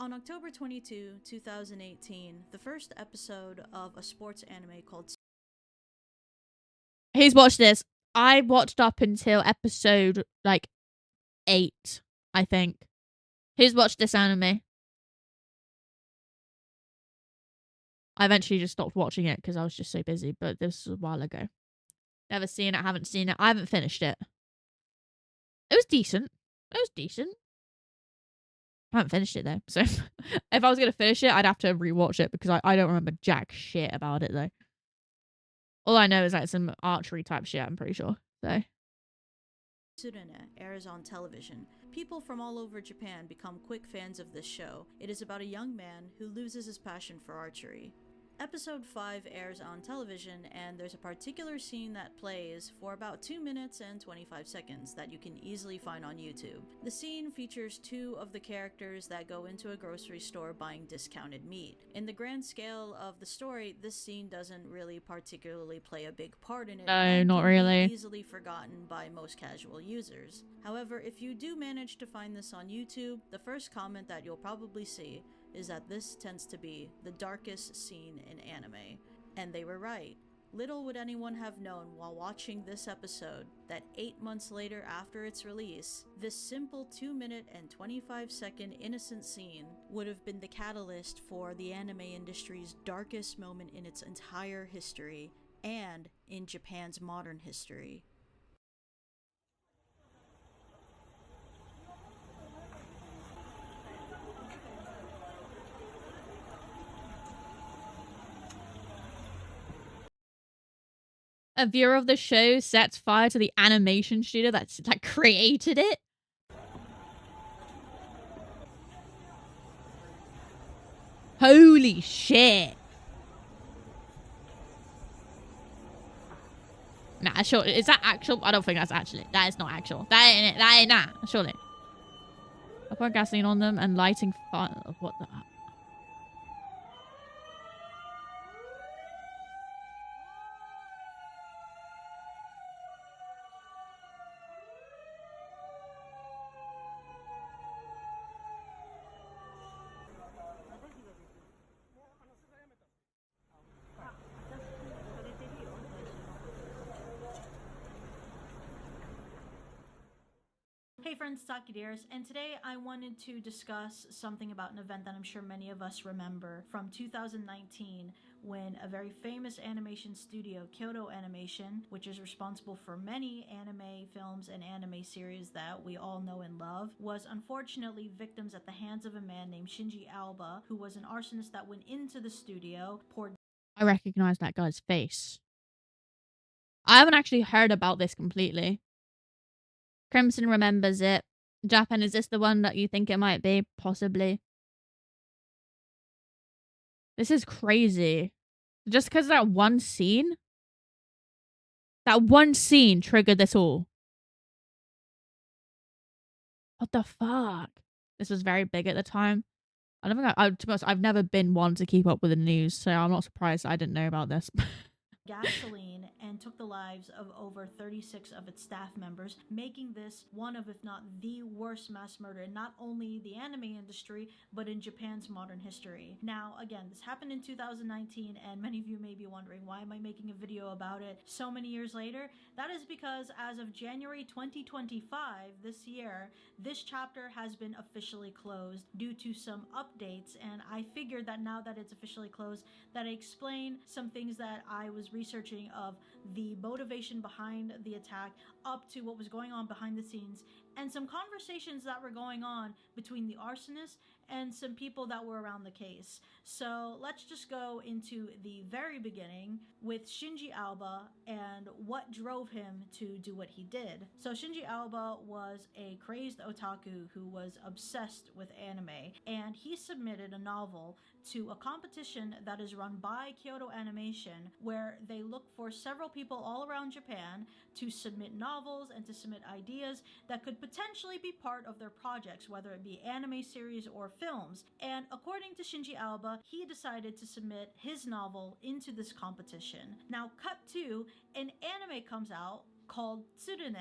On October 22, 2018, the first episode of a sports anime called Who's watched this? I watched up until episode, 8, I think. Who's watched this anime? I eventually just stopped watching it because I was just so busy, but this was a while ago. Never seen it, haven't seen it. I haven't finished it. It was decent. I haven't finished it though. So if I was going to finish it, I'd have to rewatch it because I don't remember jack shit about it though. All I know is some archery type shit, I'm pretty sure. So Tsurune airs on television. People from all over Japan become quick fans of this show. It is about a young man who loses his passion for archery. Episode 5 airs on television, and there's a particular scene that plays for about 2 minutes and 25 seconds that you can easily find on YouTube. The scene features 2 of the characters that go into a grocery store buying discounted meat. In the grand scale of the story, this scene doesn't really particularly play a big part in it, no, and not can really. be easily forgotten by most casual users. However, if you do manage to find this on YouTube, the first comment that you'll probably see is that this tends to be the darkest scene in anime. And they were right. Little would anyone have known while watching this episode that 8 months later after its release, this simple 2-minute and 25-second innocent scene would have been the catalyst for the anime industry's darkest moment in its entire history and in Japan's modern history. A viewer of the show sets fire to the animation studio that created it. Holy shit. Nah, sure. Is that actual? I don't think that's actually. That is not actual. That ain't it. That ain't that. Surely. I put gasoline on them and lighting fire. What the? Hey friends, it's Akidearest, and today I wanted to discuss something about an event that I'm sure many of us remember from 2019 when a very famous animation studio, Kyoto Animation, which is responsible for many anime films and anime series that we all know and love, was unfortunately victims at the hands of a man named Shinji Aoba, who was an arsonist that went into the studio, poured... I recognize that guy's face. I haven't actually heard about this completely. Crimson remembers it. Japan, is this the one that you think it might be? Possibly. This is crazy. Just because that one scene? That one scene triggered this all. What the fuck? This was very big at the time. I don't think to be honest, I've never been one to keep up with the news, so I'm not surprised I didn't know about this. gasoline and took the lives of over 36 of its staff members, making this one of, if not the worst mass murder in not only the anime industry, but in Japan's modern history. Now, again, this happened in 2019, and many of you may be wondering, why am I making a video about it so many years later? That is because as of January 2025, this year, this chapter has been officially closed due to some updates, and I figured that now that it's officially closed, that I explain some things that I was researching of the motivation behind the attack up to what was going on behind the scenes and some conversations that were going on between the arsonist and some people that were around the case. So let's just go into the very beginning with Shinji Aoba and what drove him to do what he did. So Shinji Aoba was a crazed otaku who was obsessed with anime, and he submitted a novel to a competition that is run by Kyoto Animation, where they look for several people all around Japan to submit novels and to submit ideas that could potentially be part of their projects, whether it be anime series or films. And according to Shinji Aoba, he decided to submit his novel into this competition. Now, cut to, an anime comes out called Tsurune,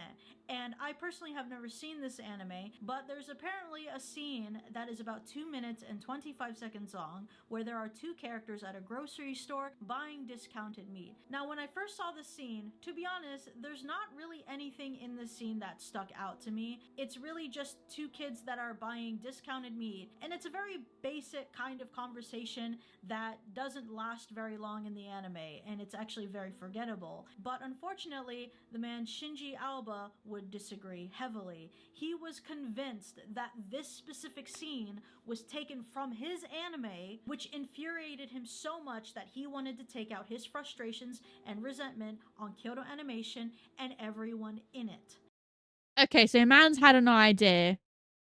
And I personally have never seen this anime, but there's apparently a scene that is about 2 minutes and 25 seconds long where there are two characters at a grocery store buying discounted meat. Now, when I first saw this scene, to be honest, there's not really anything in this scene that stuck out to me. It's really just two kids that are buying discounted meat, and it's a very basic kind of conversation that doesn't last very long in the anime, and it's actually very forgettable. But unfortunately, the man Shinji Alba would disagree heavily. He was convinced that this specific scene was taken from his anime, which infuriated him so much that he wanted to take out his frustrations and resentment on Kyoto Animation and everyone in it. Okay, so man's had an idea.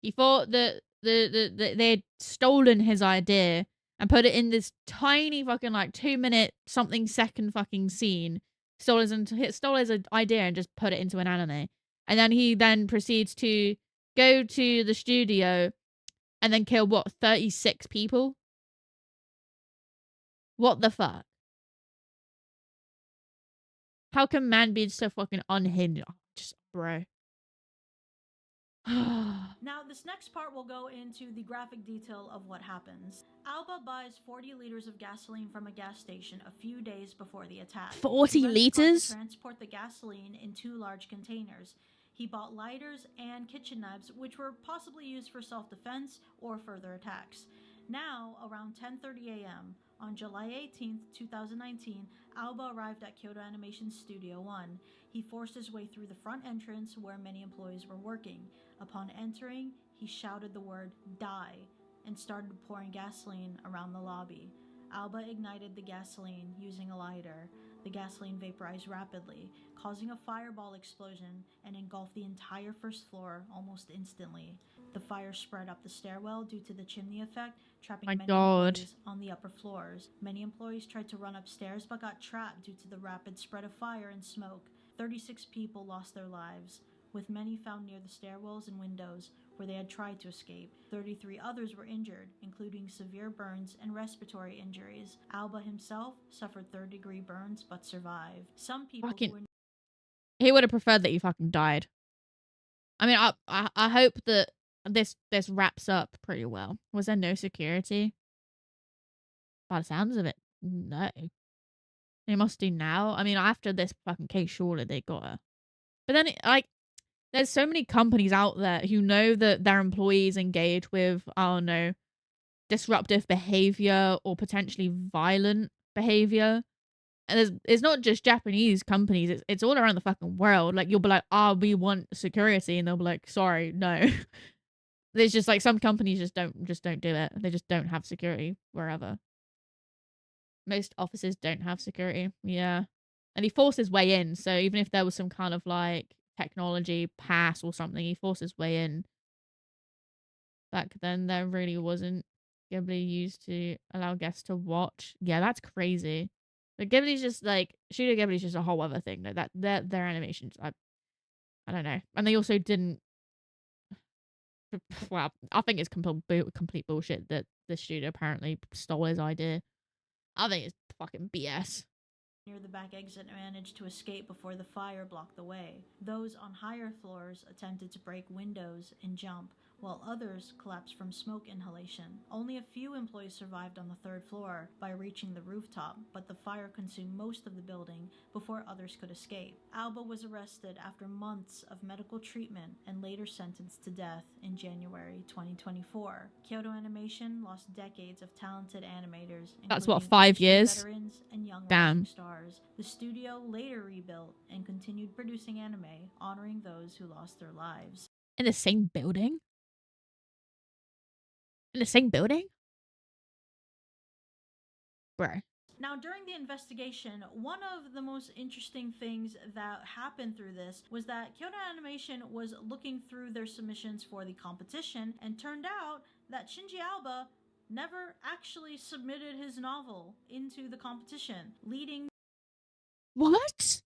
He thought that they'd stolen his idea and put it in this tiny fucking like 2 minute something second fucking scene. Stole his idea and just put it into an anime. And then he then proceeds to go to the studio and then kill what, 36 people? What the fuck? How can man be so fucking unhinged? Oh, just bro. Now, this next part will go into the graphic detail of what happens. Alba buys 40 liters of gasoline from a gas station a few days before the attack. 40 He rents a car liters? to transport the gasoline in two large containers. He bought lighters and kitchen knives, which were possibly used for self-defense or further attacks. Now, around 10:30 a.m., on July 18th, 2019, Alba arrived at Kyoto Animation Studio 1. He forced his way through the front entrance where many employees were working. Upon entering, he shouted the word "die" and started pouring gasoline around the lobby. Alba ignited the gasoline using a lighter. The gasoline vaporized rapidly, causing a fireball explosion and engulfed the entire first floor almost instantly. The fire spread up the stairwell due to the chimney effect, trapping My many god. employees on the upper floors. Many employees tried to run upstairs but got trapped due to the rapid spread of fire and smoke. 36 people lost their lives, with many found near the stairwells and windows where they had tried to escape. 33 others were injured, including severe burns and respiratory injuries. Alba himself suffered third-degree burns but survived. Some people Fucking. who were He would have preferred that he fucking died. I mean, I hope that this wraps up pretty well. Was there no security? By the sounds of it, no. They must do now. I mean, after this fucking case, surely they gotta. But then, like, there's so many companies out there who know that their employees engage with, I don't know, disruptive behavior or potentially violent behavior. And it's not just Japanese companies, it's all around the fucking world. Like, you'll be like, we want security, and they'll be like, sorry, no. There's just like some companies just don't do it. They just don't have security wherever. Most offices don't have security. Yeah. And he forced his way in, so even if there was some kind of like technology pass or something, he forced his way in. Back then there really wasn't. Ghibli used to allow guests to watch. Yeah, that's crazy. But Ghibli's just like Studio Ghibli's just a whole other thing. Like that their animations, I don't know. And they also didn't. Well, I think it's complete bullshit that the studio apparently stole his idea. I think it's fucking BS. near the back exit managed to escape before the fire blocked the way. Those on higher floors attempted to break windows and jump, while others collapsed from smoke inhalation. Only a few employees survived on the third floor by reaching the rooftop, but the fire consumed most of the building before others could escape. Alba was arrested after months of medical treatment and later sentenced to death in January 2024. Kyoto Animation lost decades of talented animators, That's what, including 5 industry years? veterans and young Damn. rising stars. The studio later rebuilt and continued producing anime, honoring those who lost their lives. In the same building? In the same building? Bruh. Now, during the investigation, one of the most interesting things that happened through this was that Kyoto Animation was looking through their submissions for the competition and turned out that Shinji Alba never actually submitted his novel into the competition, leading What?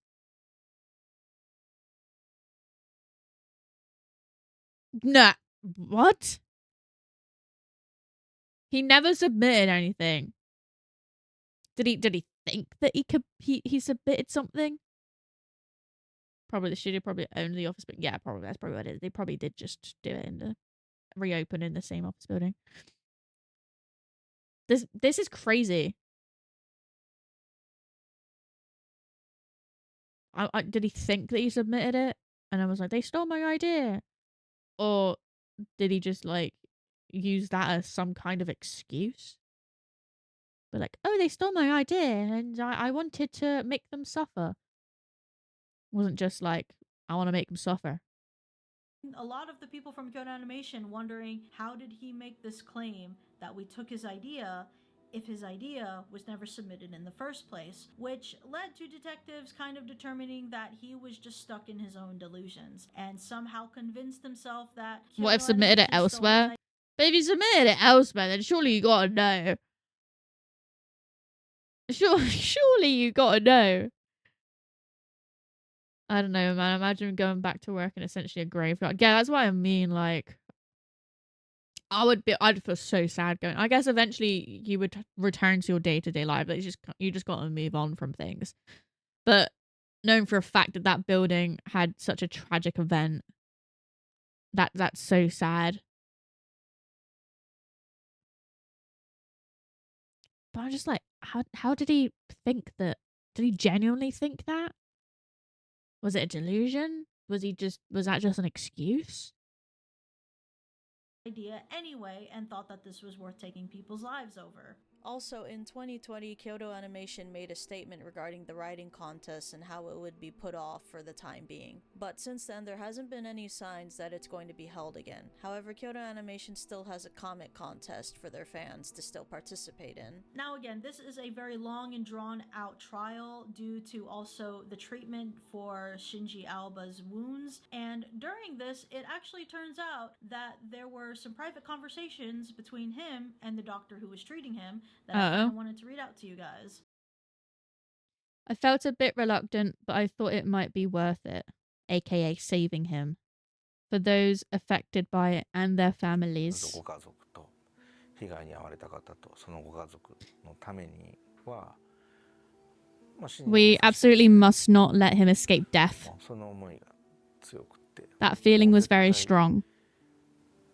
Nah. What? He never submitted anything. Did he think that he submitted something? Probably the studio probably owned the office, but yeah, probably that's probably what it is. They probably did just do it in the reopen in the same office building. This is crazy. Did he think that he submitted it? And I was like, they stole my idea. Or did he just like use that as some kind of excuse? But like, oh, they stole my idea and I wanted to make them suffer. It wasn't just like, I want to make them suffer. A lot of the people from Kyoto Animation wondering how did he make this claim that we took his idea if his idea was never submitted in the first place, which led to detectives kind of determining that he was just stuck in his own delusions and somehow convinced himself that What if Kyoto submitted it Animation stole his elsewhere? But if you submitted it elsewhere, then surely you gotta know. Surely you gotta know. I don't know, man. Imagine going back to work in essentially a graveyard. Yeah, that's what I mean. Like, I'd feel so sad going. I guess eventually you would return to your day-to-day life, but you just got to move on from things. But knowing for a fact that that building had such a tragic event, that's so sad. But I'm just like, how did he think that? Did he genuinely think that? Was it a delusion? Was that just an excuse? idea anyway and thought that this was worth taking people's lives over. Also, in 2020, Kyoto Animation made a statement regarding the writing contest and how it would be put off for the time being. But since then, there hasn't been any signs that it's going to be held again. However, Kyoto Animation still has a comic contest for their fans to still participate in. Now again, this is a very long and drawn out trial due to also the treatment for Shinji Alba's wounds, and during this, it actually turns out that there were some private conversations between him and the doctor who was treating him that I kind of wanted to read out to you guys. I felt a bit reluctant, but I thought it might be worth it, aka saving him, for those affected by it and their families. ご家族と被害に遭われた方とそのご家族のためには、We absolutely must not let him escape death. その思いが強くて、 That feeling was very strong.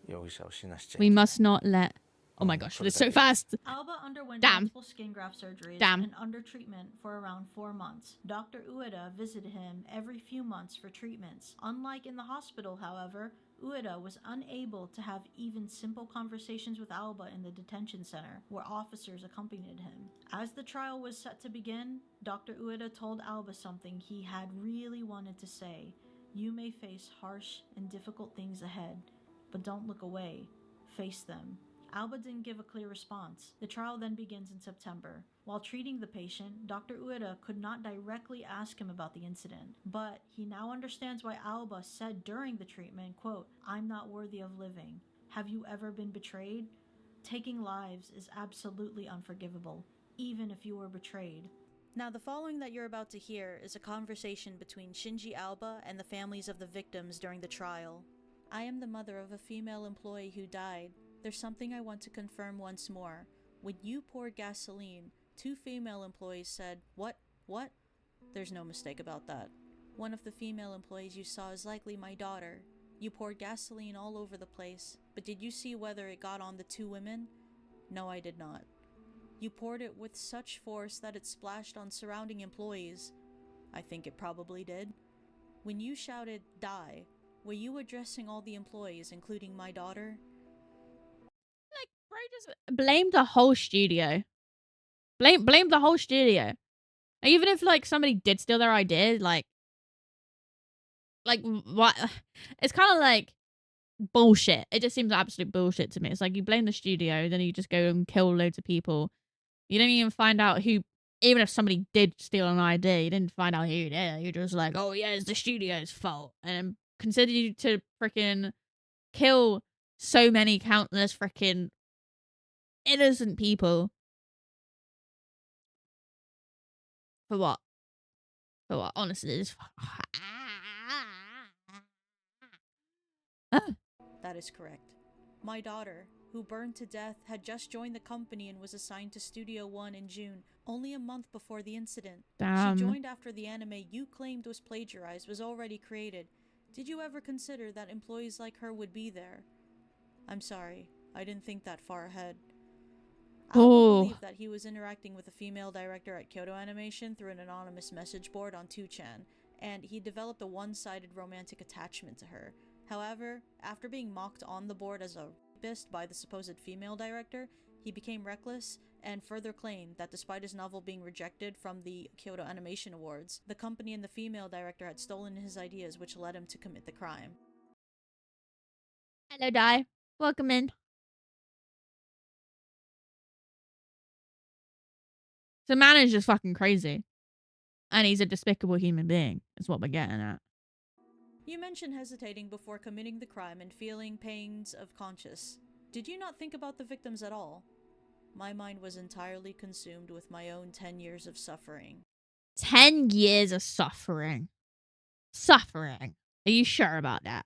容疑者を死なしちゃい We けない。 must not let. Oh my gosh, it's so fast. Alba underwent Damn. multiple skin graft surgeries Damn. and under treatment for around 4 months. Dr. Ueda visited him every few months for treatments. Unlike in the hospital, however, Ueda was unable to have even simple conversations with Alba in the detention center, where officers accompanied him. As the trial was set to begin, Dr. Ueda told Alba something he had really wanted to say. You may face harsh and difficult things ahead, but don't look away. Face them. Alba didn't give a clear response. The trial then begins in September. While treating the patient, Dr. Ueda could not directly ask him about the incident, but he now understands why Alba said during the treatment, quote, "I'm not worthy of living. Have you ever been betrayed? Taking lives is absolutely unforgivable, even if you were betrayed." Now, the following that you're about to hear is a conversation between Shinji Alba and the families of the victims during the trial. I am the mother of a female employee who died. There's something I want to confirm once more. When you poured gasoline, 2 female employees said, What? There's no mistake about that. One of the female employees you saw is likely my daughter. You poured gasoline all over the place, but did you see whether it got on the 2 women? No, I did not. You poured it with such force that it splashed on surrounding employees. I think it probably did. When you shouted, "Die," were you addressing all the employees, including my daughter? Like, bro, just blame the whole studio. Blame the whole studio. Even if like somebody did steal their idea, like what? It's kind of like bullshit. It just seems absolute bullshit to me. It's like you blame the studio, then you just go and kill loads of people. You don't even find out who. Even if somebody did steal an idea, you didn't find out who did. You're just like, oh yeah, it's the studio's fault, and consider you to freaking kill so many countless freaking innocent people. For what? For what? Honestly, it's... That is correct. My daughter, who burned to death, had just joined the company and was assigned to Studio One in June, only a month before the incident. Damn. She joined after the anime you claimed was plagiarized was already created. Did you ever consider that employees like her would be there? I'm sorry, I didn't think that far ahead. Alba believed that he was interacting with a female director at Kyoto Animation through an anonymous message board on 2chan, and he developed a one-sided romantic attachment to her. However, after being mocked on the board as a rapist by the supposed female director, he became reckless and further claimed that despite his novel being rejected from the Kyoto Animation Awards, the company and the female director had stolen his ideas, which led him to commit the crime. Hello, Di. Welcome in. The man is just fucking crazy. And he's a despicable human being, is what we're getting at. You mentioned hesitating before committing the crime and feeling pains of conscience. Did you not think about the victims at all? My mind was entirely consumed with my own 10 years of suffering. 10 years of suffering. Suffering. Are you sure about that?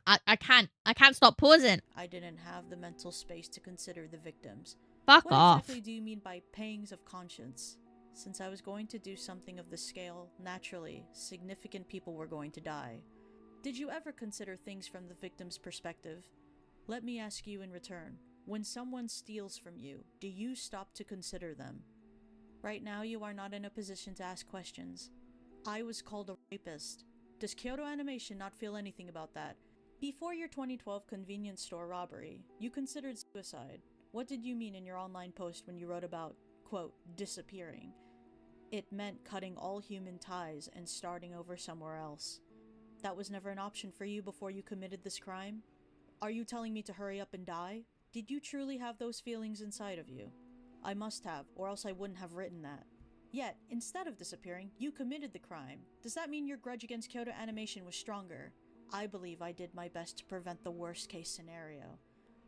I can't stop pausing. I didn't have the mental space to consider the victims. Fuck What off. exactly do you mean by pangs of conscience? Since I was going to do something of the scale, naturally, significant people were going to die. Did you ever consider things from the victim's perspective? Let me ask you in return, when someone steals from you, do you stop to consider them? Right now you are not in a position to ask questions. I was called a rapist. Does Kyoto Animation not feel anything about that? Before your 2012 convenience store robbery, you considered suicide. What did you mean in your online post when you wrote about, quote, disappearing? It meant cutting all human ties and starting over somewhere else. That was never an option for you before you committed this crime? Are you telling me to hurry up and die? Did you truly have those feelings inside of you? I must have, or else I wouldn't have written that. Yet, instead of disappearing, you committed the crime. Does that mean your grudge against Kyoto Animation was stronger? I believe I did my best to prevent the worst case scenario.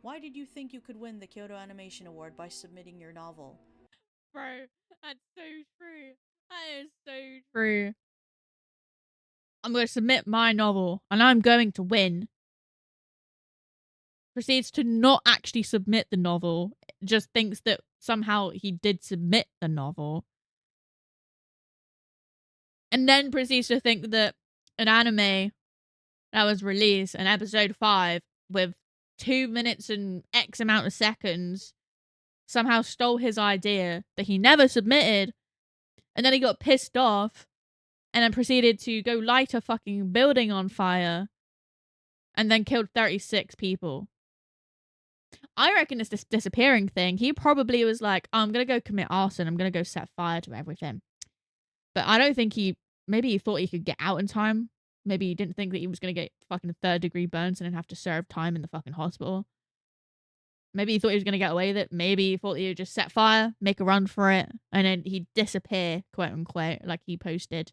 Why did you think you could win the Kyoto Animation Award by submitting your novel? Bro, that's so true. That is so true. I'm going to submit my novel and I'm going to win. Proceeds to not actually submit the novel, just thinks that somehow he did submit the novel. And then proceeds to think that an anime that was released in episode 5 with 2 minutes and X amount of seconds somehow stole his idea that he never submitted. And then he got pissed off and then proceeded to go light a fucking building on fire and then killed 36 people. I reckon it's this disappearing thing. He probably was like, oh, I'm going to go commit arson. I'm going to go set fire to everything. But I don't think maybe he thought he could get out in time. Maybe he didn't think that he was going to get fucking 3rd-degree burns and then have to serve time in the fucking hospital. Maybe he thought he was going to get away with it. Maybe he thought he would just set fire, make a run for it, and then he'd disappear, quote unquote, like he posted.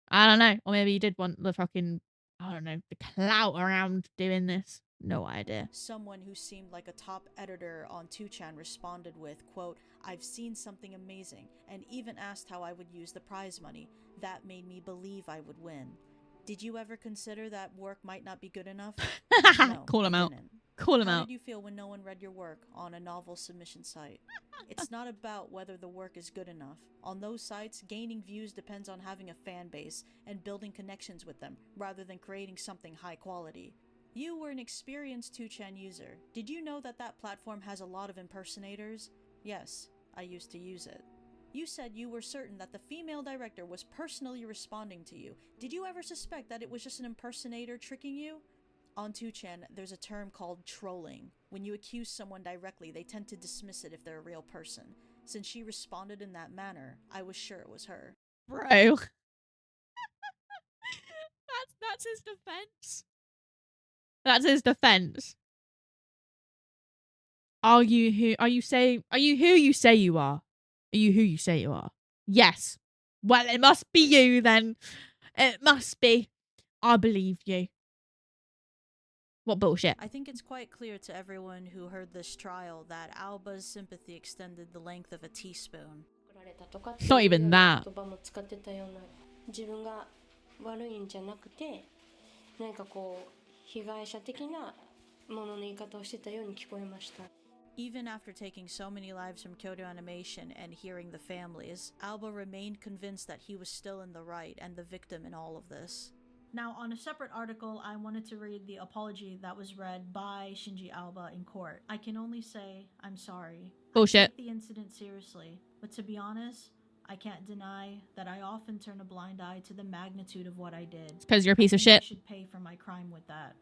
I don't know. Or maybe he did want the fucking, I don't know, the clout around doing this. No idea. Someone who seemed like a top editor on 2chan responded with, quote, I've seen something amazing, and even asked how I would use the prize money. That made me believe I would win. Did you ever consider that work might not be good enough? No, Call him I out. didn't. Call him How out. did you feel when no one read your work on a novel submission site? It's not about whether the work is good enough. On those sites, gaining views depends on having a fan base and building connections with them, rather than creating something high quality. You were an experienced 2chan user. Did you know that that platform has a lot of impersonators? Yes, I used to use it. You said you were certain that the female director was personally responding to you. Did you ever suspect that it was just an impersonator tricking you? On 2chan, there's a term called trolling. When you accuse someone directly, they tend to dismiss it if they're a real person. Since she responded in that manner, I was sure it was her. Bro. That's his defense. That's his defense. Are you who you say you are? Are you who you say you are? Yes. Well, it must be you then. It must be. I believe you. What bullshit. I think it's quite clear to everyone who heard this trial that Alba's sympathy extended the length of a teaspoon. Not even that. 言葉も使ってたような自分が悪いんじゃなくて何かこう被害者的なものの言い方をしてたように聞こえました。 Even after taking so many lives from Kyoto Animation and hearing the families, Alba remained convinced that he was still in the right and the victim in all of this. Now, on a separate article, I wanted to read the apology that was read by Shinji Alba in court. I can only say, I'm sorry. Bullshit. I take the incident seriously, but to be honest, I can't deny that I often turn a blind eye to the magnitude of what I did. It's because you're a piece of I shit. should pay for my crime with that.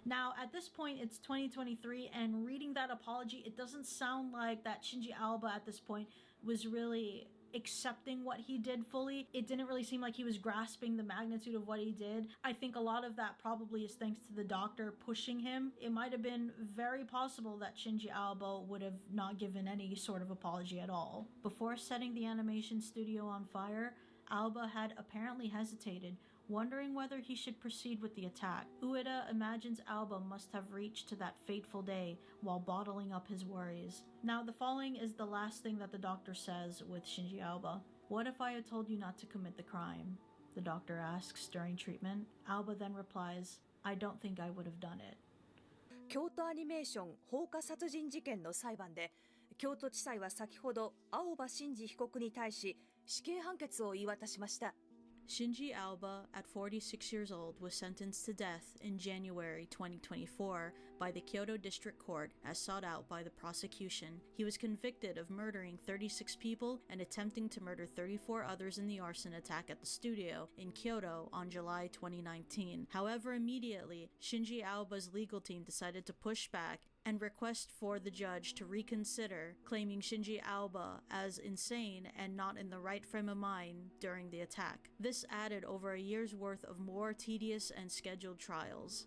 Now, at this point, it's 2023, and reading that apology, it doesn't sound like that Shinji Alba at this point was really accepting what he did fully. It didn't really seem like he was grasping the magnitude of what he did. I think a lot of that probably is thanks to the doctor pushing him. It might have been very possible that Shinji Alba would have not given any sort of apology at all. Before setting the animation studio on fire, Alba had apparently hesitated, wondering whether he should proceed with the attack. Ueda imagines Alba must have reached to that fateful day while bottling up his worries. Now, the following is the last thing that the doctor says with Shinji Alba. What if I had told you not to commit the crime? The doctor asks during treatment. Alba then replies, I don't think I would have done it. 京都アニメーション放火殺人事件の裁判で、京都地裁は先ほど青葉真司被告に対し死刑判決を言い渡しました。 Shinji Alba, at 46 years old, was sentenced to death in January 2024 by the Kyoto District Court as sought out by the prosecution. He was convicted of murdering 36 people and attempting to murder 34 others in the arson attack at the studio in Kyoto on July 2019. However, immediately, Shinji Alba's legal team decided to push back and request for the judge to reconsider, claiming Shinji Alba as insane and not in the right frame of mind during the attack. This added over a year's worth of more tedious and scheduled trials.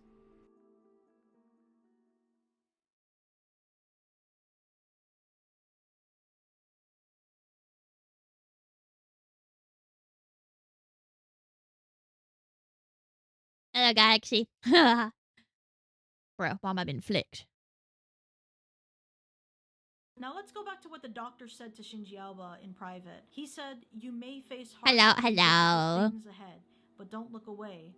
Hello, Galaxy. Bro, why am I being flicked? Now let's go back to what the doctor said to Shinji Alba in private. He said, you may face hard Hello. things ahead, but don't look away.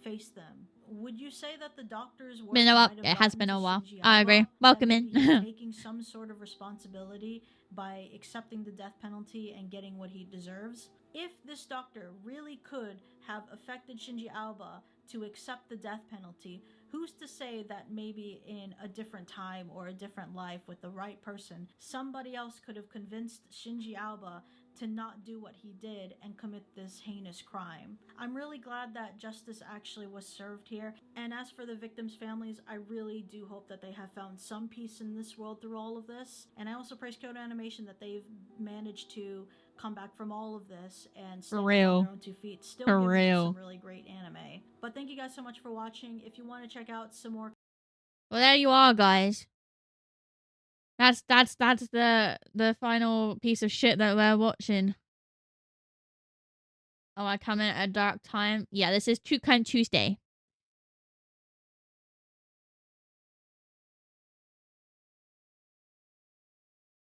Face them. Would you say that the doctor's words Been a while. might have It has gotten been to a while. Shinji I agree. Alba, Welcome that in. maybe he's taking some sort of responsibility by accepting the death penalty and getting what he deserves? If this doctor really could have affected Shinji Alba to accept the death penalty, who's to say that maybe in a different time or a different life with the right person, somebody else could have convinced Shinji Alba to not do what he did and commit this heinous crime. I'm really glad that justice actually was served here. And as for the victims' families, I really do hope that they have found some peace in this world through all of this. And I also praise Kyoto Animation that they've managed to come back from all of this and stand on their own 2 feet, still giving us some really great anime. But thank you guys so much for watching. If you want to check out some more, Well, there you are, guys. That's the final piece of shit that we're watching. Oh, I come in at a dark time. Yeah, this is True Crime Tuesday.